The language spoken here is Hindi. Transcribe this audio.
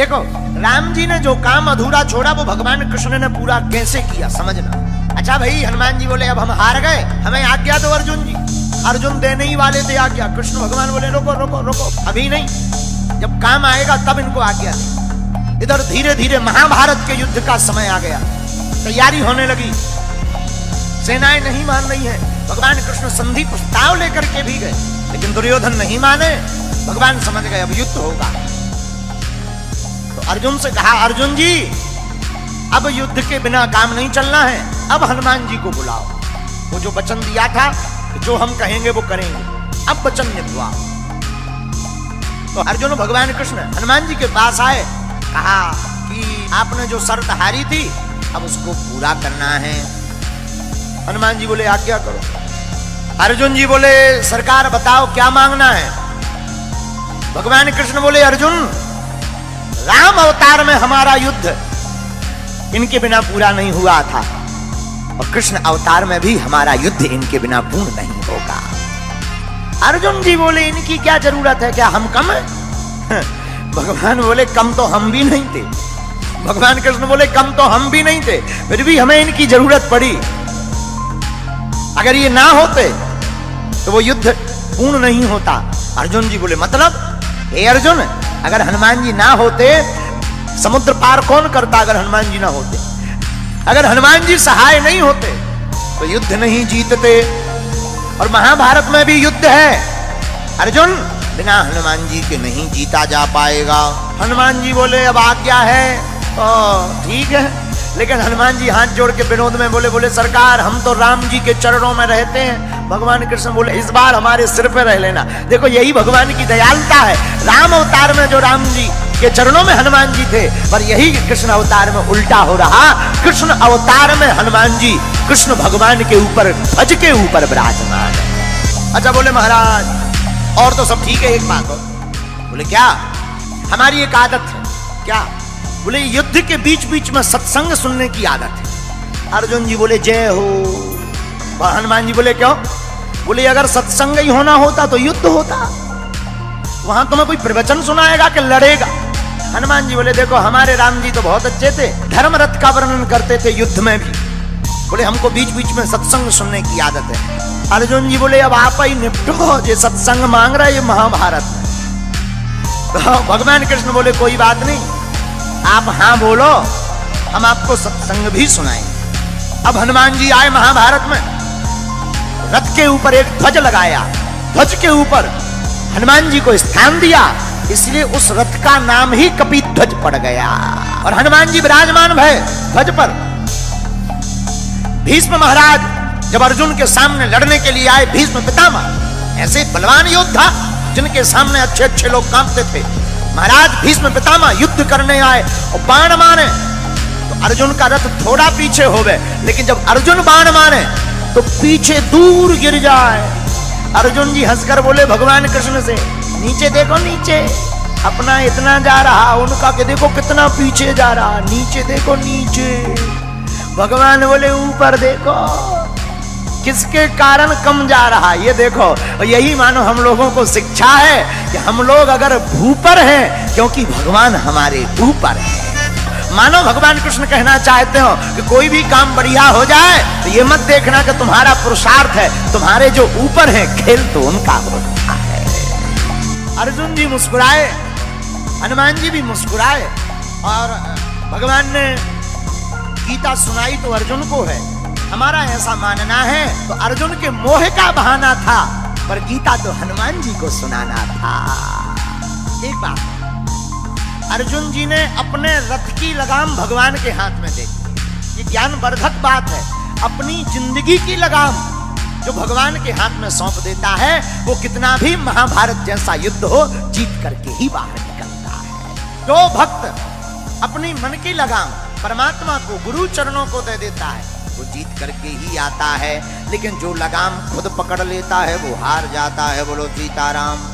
देखो राम जी ने जो काम अधूरा छोड़ा वो भगवान कृष्ण ने पूरा कैसे किया समझना। अच्छा भाई, हनुमान जी बोले अब हम हार गए, हमें आज्ञा दो अर्जुन जी। अर्जुन देने ही वाले थे आज्ञा, कृष्ण भगवान बोले रोको रोको रोको, अभी नहीं, जब काम आएगा तब इनको आज्ञा दे। इधर धीरे धीरे महाभारत के युद्ध का समय आ गया, तैयारी होने लगी, सेनाएं नहीं मान रही हैं। भगवान कृष्ण संधि प्रस्ताव लेकर के भी गए, लेकिन दुर्योधन नहीं माने। भगवान समझ गए अब युद्ध होगा, तो अर्जुन से कहा अर्जुन जी अब युद्ध के बिना काम नहीं चलना है, अब हनुमान जी को बुलाओ। वो जो वचन दिया था जो हम कहेंगे वो करेंगे, अब वचन निभवाओ। तो अर्जुन भगवान कृष्ण हनुमान जी के पास आए, कहा कि आपने जो शर्त हारी थी अब उसको पूरा करना है। हनुमान जी बोले आज्ञा करो। अर्जुन जी बोले सरकार बताओ क्या मांगना है। भगवान कृष्ण बोले अर्जुन राम अवतार में हमारा युद्ध इनके बिना पूरा नहीं हुआ था, और कृष्ण अवतार में भी हमारा युद्ध इनके बिना पूर्ण नहीं होगा। अर्जुन जी बोले इनकी क्या जरूरत है, क्या हम कम हैं? भगवान बोले कम तो हम भी नहीं थे। भगवान कृष्ण बोले कम तो हम भी नहीं थे, फिर भी हमें इनकी जरूरत पड़ी। अगर ये ना होते तो वो युद्ध पूर्ण नहीं होता। अर्जुन जी बोले मतलब हे अर्जुन, अगर हनुमान जी ना होते समुद्र पार कौन करता? अगर हनुमान जी ना होते, अगर हनुमान जी सहाय नहीं होते तो युद्ध नहीं जीतते। और महाभारत में भी युद्ध है अर्जुन, बिना हनुमान जी के नहीं जीता जा पाएगा। हनुमान जी बोले अब आज्ञा है, ठीक है, लेकिन हनुमान जी हाथ जोड़ के विनोद में बोले सरकार हम तो राम जी के चरणों में रहते हैं। भगवान कृष्ण बोले इस बार हमारे सिर पे रह लेना। देखो यही भगवान की दयालुता है। राम अवतार में जो राम जी के चरणों में हनुमान जी थे, पर यही कृष्ण अवतार में उल्टा हो रहा। कृष्ण अवतार में हनुमान जी कृष्ण भगवान के ऊपर ध्वज के ऊपर विराजमान है। अच्छा बोले महाराज और तो सब ठीक है, एक बात और। बोले क्या? हमारी एक आदत है। क्या? बोले युद्ध के बीच बीच में सत्संग सुनने की आदत है। अर्जुन जी बोले जय हो। हनुमान जी बोले क्यों? बोले अगर सत्संग ही होना होता तो युद्ध होता, वहां तुम्हें कोई प्रवचन सुनाएगा कि लड़ेगा? हनुमान जी बोले देखो हमारे राम जी तो बहुत अच्छे थे, धर्म रथ का वर्णन करते थे युद्ध में भी। बोले हमको बीच बीच में सत्संग सुनने की आदत है। अर्जुन जी बोले अब आप ही निपटो, ये सत्संग मांग रहा है ये महाभारत में। तो भगवान कृष्ण बोले कोई बात नहीं, आप हाँ बोलो, हम आपको सत्संग भी सुनाएंगे। अब हनुमान जी आए महाभारत में, रथ के ऊपर एक ध्वज लगाया, ध्वज के ऊपर हनुमान जी को स्थान दिया, इसलिए उस रथ का नाम ही कपिध्वज पड़ गया। और हनुमान जी विराजमान भय ध्वज पर। भीष्म महाराज जब अर्जुन के सामने लड़ने के लिए आए, भीष्म पितामह ऐसे बलवान योद्धा जिनके सामने अच्छे अच्छे लोग कांपते थे, महाराज भीष्म पितामह युद्ध करने आए और बाण मारे तो अर्जुन का रथ थोड़ा पीछे हो गए, लेकिन जब अर्जुन बाण मारे तो पीछे दूर गिर जाए। अर्जुन जी हंसकर बोले भगवान कृष्ण से नीचे देखो, नीचे अपना इतना जा रहा, उनका के देखो कितना पीछे जा रहा, नीचे देखो नीचे। भगवान बोले ऊपर देखो किसके कारण कम जा रहा, ये देखो। और यही मानो हम लोगों को शिक्षा है कि हम लोग अगर भूपर हैं क्योंकि भगवान हमारे ऊपर है। मानो भगवान कृष्ण कहना चाहते हो कि कोई भी काम बढ़िया हो जाए तो ये मत देखना कि तुम्हारा पुरुषार्थ है, तुम्हारे जो ऊपर है खेल तो उनका होता है। अर्जुन जी मुस्कुराए, हनुमान जी भी मुस्कुराए, और भगवान ने गीता सुनाई तो अर्जुन को है। हमारा ऐसा मानना है तो अर्जुन के मोह का बहाना था, पर गीता तो हनुमान जी को सुनाना था। एक बात, अर्जुन जी ने अपने रथ की लगाम भगवान के हाथ में दे दी। ये ज्ञानवर्धक बात है। अपनी जिंदगी की लगाम जो भगवान के हाथ में सौंप देता है, वो कितना भी महाभारत जैसा युद्ध हो जीत करके ही बाहर निकलता है। जो भक्त अपनी मन की लगाम परमात्मा को, गुरु चरणों को दे देता है, वो जीत करके ही आता है। लेकिन जो लगाम खुद पकड़ लेता है वो हार जाता है। बोलो सीताराम।